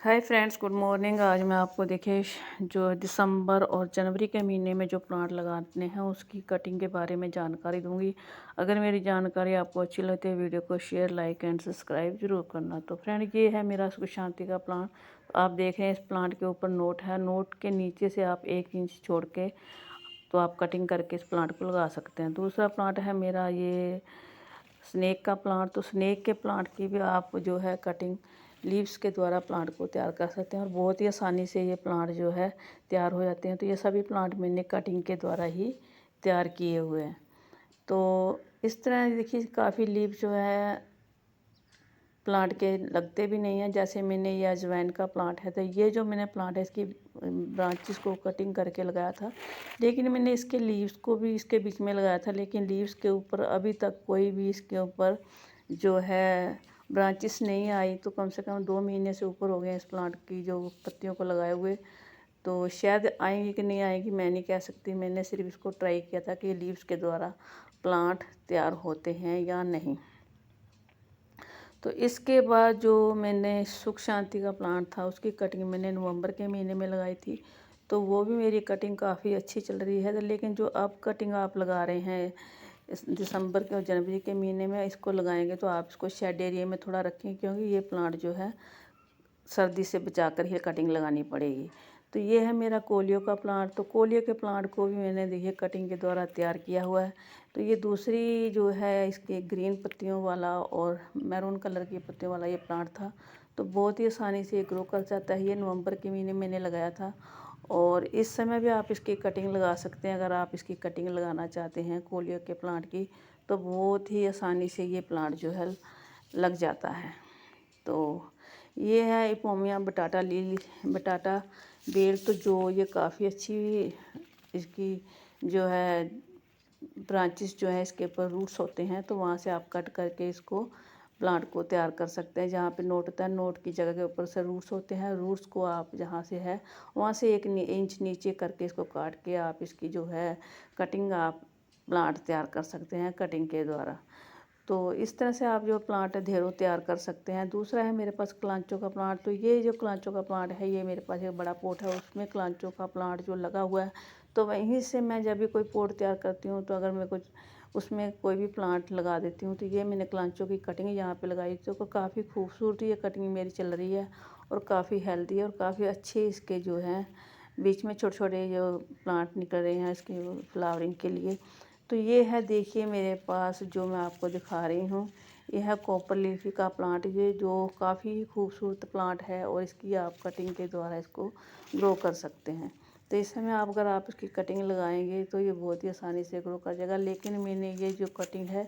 Hi friends, good morning. आज मैं आपको देखिए जो दिसंबर और जनवरी के महीने में जो प्लांट लगाने हैं उसकी कटिंग के बारे में जानकारी दूंगी। अगर मेरी जानकारी आपको अच्छी लगती है वीडियो को शेयर, लाइक एंड सब्सक्राइब जरूर करना। तो फ्रेंड, ये है मेरा सुख शांति का प्लांट। तो आप देख रहे हैं इस प्लांट के ऊपर नोट है, नोट के नीचे से आप 1 इंच छोड़ के तो आप कटिंग करके इस प्लांट को लगा सकते हैं। दूसरा प्लांट है मेरा ये स्नेक का प्लांट। तो स्नेक के प्लांट की भी आप जो है कटिंग लीव्स के द्वारा प्लांट को तैयार कर सकते हैं और बहुत ही आसानी से ये प्लांट जो है तैयार हो जाते हैं। तो ये सभी प्लांट मैंने कटिंग के द्वारा ही तैयार किए हुए हैं। तो इस तरह देखिए काफ़ी लीव जो है प्लांट के लगते भी नहीं हैं। जैसे मैंने ये अजवाइन का प्लांट है, तो ये जो मैंने प्लांट है इसकी ब्रांचेस को कटिंग करके लगाया था, लेकिन मैंने इसके लीव्स को भी इसके बीच में लगाया था, लेकिन लीव्स के ऊपर अभी तक कोई भी इसके ऊपर जो है ब्रांचेस नहीं आई। तो कम से कम 2 महीने से ऊपर हो गए इस प्लांट की जो पत्तियों को लगाए हुए। तो शायद आएंगी कि नहीं आएंगी मैं नहीं कह सकती। मैंने सिर्फ इसको ट्राई किया था कि लीव्स के द्वारा प्लांट तैयार होते हैं या नहीं। तो इसके बाद जो मैंने सुख शांति का प्लांट था उसकी कटिंग मैंने नवंबर के महीने में लगाई थी। तो वो भी मेरी कटिंग काफ़ी अच्छी चल रही है। लेकिन जो अब कटिंग आप लगा रहे हैं इस दिसंबर के और जनवरी के महीने में इसको लगाएंगे तो आप इसको शेड एरिया में थोड़ा रखें, क्योंकि ये प्लांट जो है सर्दी से बचाकर ही कटिंग लगानी पड़ेगी। तो ये है मेरा कोलियो का प्लांट। तो कोलियो के प्लांट को भी मैंने देखिए कटिंग के द्वारा तैयार किया हुआ है। तो ये दूसरी जो है इसके ग्रीन पत्तियों वाला और मैरून कलर की पत्तियों वाला ये प्लांट था। तो बहुत ही आसानी से ग्रो कर जाता है। ये नवंबर के महीने मैंने लगाया था और इस समय भी आप इसकी कटिंग लगा सकते हैं। अगर आप इसकी कटिंग लगाना चाहते हैं कोलियो के प्लांट की, तो बहुत ही आसानी से ये प्लांट जो है लग जाता है। तो ये है इपोमिया बटाटा लिली बटाटा बेल। तो जो ये काफ़ी अच्छी इसकी जो है ब्रांचेस जो है इसके ऊपर रूट्स होते हैं, तो वहाँ से आप कट करके इसको प्लांट को तैयार कर सकते हैं। जहाँ पे नोट होता है नोट की जगह के ऊपर से रूट्स होते हैं, रूट्स को आप जहाँ से है वहाँ से 1 इंच नीचे करके इसको काट के आप इसकी जो है कटिंग आप प्लांट तैयार कर सकते हैं कटिंग के द्वारा। तो इस तरह से आप जो प्लांट है ढेरों तैयार कर सकते हैं। दूसरा है मेरे पास कलांचो का प्लांट। तो ये जो कलांचो का प्लांट है ये मेरे पास एक बड़ा पोट है, उसमें कलांचो का प्लांट जो लगा हुआ है। तो वहीं से मैं जब भी कोई पोट तैयार करती हूँ तो अगर मैं कुछ उसमें कोई भी प्लांट लगा देती हूँ। तो ये मैंने कलांचो की कटिंग यहाँ पे लगाई, तो काफ़ी खूबसूरती ये कटिंग मेरी चल रही है और काफ़ी हेल्दी है और काफ़ी अच्छे इसके जो हैं बीच में छोटे छोटे जो प्लांट निकल रहे हैं इसकी फ्लावरिंग के लिए। तो ये है देखिए मेरे पास जो मैं आपको दिखा रही हूँ, यह है कॉपर लीफी का प्लांट। ये जो काफ़ी खूबसूरत प्लांट है और इसकी आप कटिंग के द्वारा इसको ग्रो कर सकते हैं। तो इस समय आप अगर आप इसकी कटिंग लगाएंगे तो ये बहुत ही आसानी से ग्रो कर जाएगा। लेकिन मैंने ये जो कटिंग है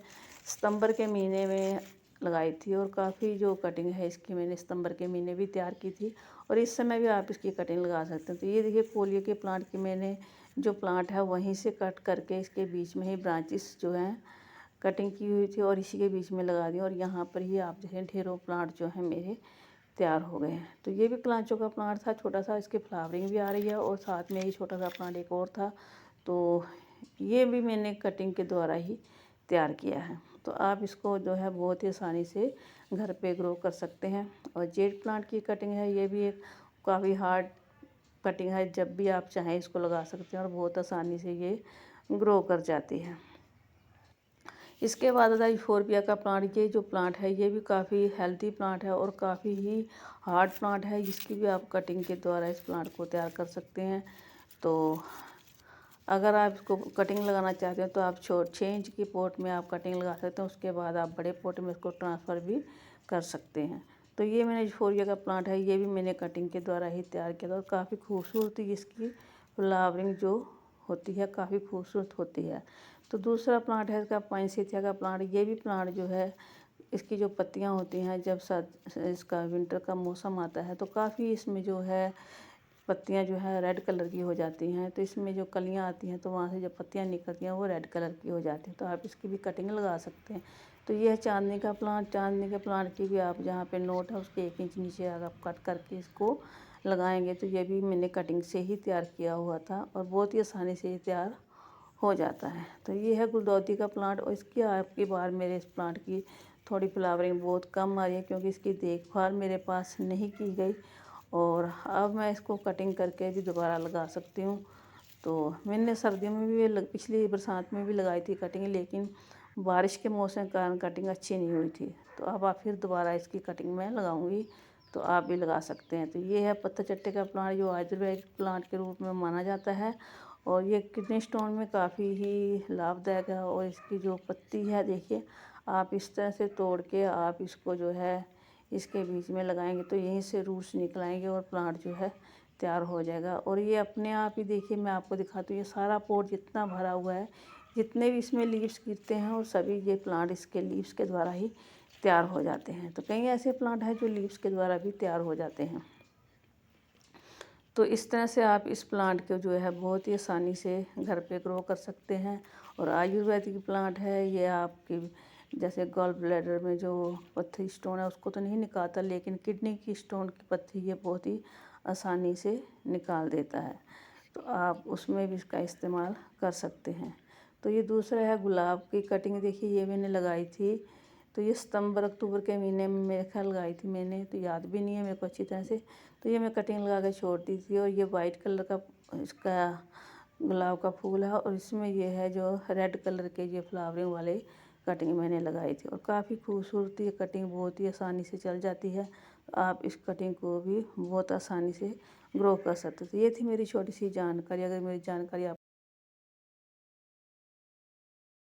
सितंबर के महीने में लगाई थी और काफ़ी जो कटिंग है इसकी मैंने सितंबर के महीने भी तैयार की थी और इस समय भी आप इसकी कटिंग लगा सकते हैं। तो ये देखिए कोलियो के प्लांट की मैंने जो प्लांट है वहीं से कट करके इसके बीच में ही ब्रांचेस जो हैं कटिंग की हुई थी और इसी के बीच में लगा दी और यहाँ पर ही आप देखें ढेरों प्लांट जो हैं मेरे तैयार हो गए हैं। तो ये भी कलांचों का प्लांट था छोटा सा, इसकी फ्लावरिंग भी आ रही है और साथ में ही छोटा सा प्लांट एक और था। तो ये भी मैंने कटिंग के द्वारा ही तैयार किया है। तो आप इसको जो है बहुत ही आसानी से घर पे ग्रो कर सकते हैं। और जेड प्लांट की कटिंग है, ये भी एक काफ़ी हार्ड कटिंग है, जब भी आप चाहें इसको लगा सकते हैं और बहुत आसानी से ये ग्रो कर जाती है। इसके बाद आता है यूफोरबिया का प्लांट। ये जो प्लांट है ये भी काफ़ी हेल्दी प्लांट है और काफ़ी ही हार्ड प्लांट है, जिसकी भी आप कटिंग के द्वारा इस प्लांट को तैयार कर सकते हैं। तो अगर आप इसको कटिंग लगाना चाहते हैं तो आप 6 इंच की पोट में आप कटिंग लगा सकते हैं, उसके बाद आप बड़े पोट में इसको ट्रांसफ़र भी कर सकते हैं। तो ये मैंने यूफोरबिया का प्लांट है, ये भी मैंने कटिंग के द्वारा ही तैयार किया था और काफ़ी खूबसूरती इसकी फ्लावरिंग जो होती है काफ़ी खूबसूरत होती है। तो दूसरा प्लांट है इसका पाइनसीथिया का प्लांट। ये भी प्लांट जो है इसकी जो पत्तियां होती हैं जब इसका विंटर का मौसम आता है तो काफ़ी इसमें जो है पत्तियां जो है रेड कलर की हो जाती हैं। तो इसमें जो कलियां आती हैं तो वहाँ से जो पत्तियां निकलती हैं वो रेड कलर की हो जाती हैं। तो आप इसकी भी कटिंग लगा सकते हैं। तो ये है चांदनी का प्लांट। चांदनी के प्लांट की भी आप जहाँ पे नोट है उसके 1 इंच नीचे अगर आप कट करके इसको लगाएंगे तो ये भी मैंने कटिंग से ही तैयार किया हुआ था और बहुत ही आसानी से ये तैयार हो जाता है। तो ये है गुलदौती का प्लांट और इसकी आपकी बार मेरे इस प्लांट की थोड़ी फ्लावरिंग बहुत कम आ रही है, क्योंकि इसकी देखभाल मेरे पास नहीं की गई और अब मैं इसको कटिंग करके भी दोबारा लगा सकती हूँ। तो मैंने सर्दियों में भी पिछली बरसात में भी लगाई थी कटिंग, लेकिन बारिश के मौसम के कारण कटिंग अच्छी नहीं हुई थी। तो अब आप फिर दोबारा इसकी कटिंग मैं लगाऊंगी, तो आप भी लगा सकते हैं। तो ये है पत्थर चट्टे का प्लांट, जो आयुर्वेदिक प्लांट के रूप में माना जाता है और ये किडनी स्टोन में काफ़ी ही लाभदायक है। और इसकी जो पत्ती है देखिए, आप इस तरह से तोड़ के आप इसको जो है इसके बीच में लगाएंगे तो यहीं से रूट्स निकल आएंगे और प्लांट जो है तैयार हो जाएगा। और ये अपने आप ही देखिए, मैं आपको दिखाती हूँ, ये सारा पॉट जितना भरा हुआ है, जितने भी इसमें लीव्स गिरते हैं और सभी ये प्लांट इसके लीव्स के द्वारा ही तैयार हो जाते हैं। तो कई ऐसे प्लांट हैं जो लीव्स के द्वारा भी तैयार हो जाते हैं। तो इस तरह से आप इस प्लांट को जो है बहुत ही आसानी से घर पे ग्रो कर सकते हैं। और आयुर्वेदिक प्लांट है ये, आपकी जैसे गॉल ब्लैडर में जो पत्थरी स्टोन है उसको तो नहीं निकालता, लेकिन किडनी की स्टोन की पत्थरी ये बहुत ही आसानी से निकाल देता है। तो आप उसमें भी इसका इस्तेमाल कर सकते हैं। तो ये दूसरा है गुलाब की कटिंग। देखिए ये मैंने लगाई थी, तो ये सितंबर अक्टूबर के महीने में मेरे ख्याल लगाई थी मैंने, तो याद भी नहीं है मेरे को अच्छी तरह से। तो ये मैं कटिंग लगा के छोड़ दी थी। और ये वाइट कलर का इसका गुलाब का फूल है और इसमें ये है जो रेड कलर के ये फ्लावरिंग वाले कटिंग मैंने लगाई थी। और काफ़ी खूबसूरत ये कटिंग बहुत ही आसानी से चल जाती है। आप इस कटिंग को भी बहुत आसानी से ग्रो कर सकते हो। तो ये थी मेरी छोटी सी जानकारी। अगर मेरी जानकारी आप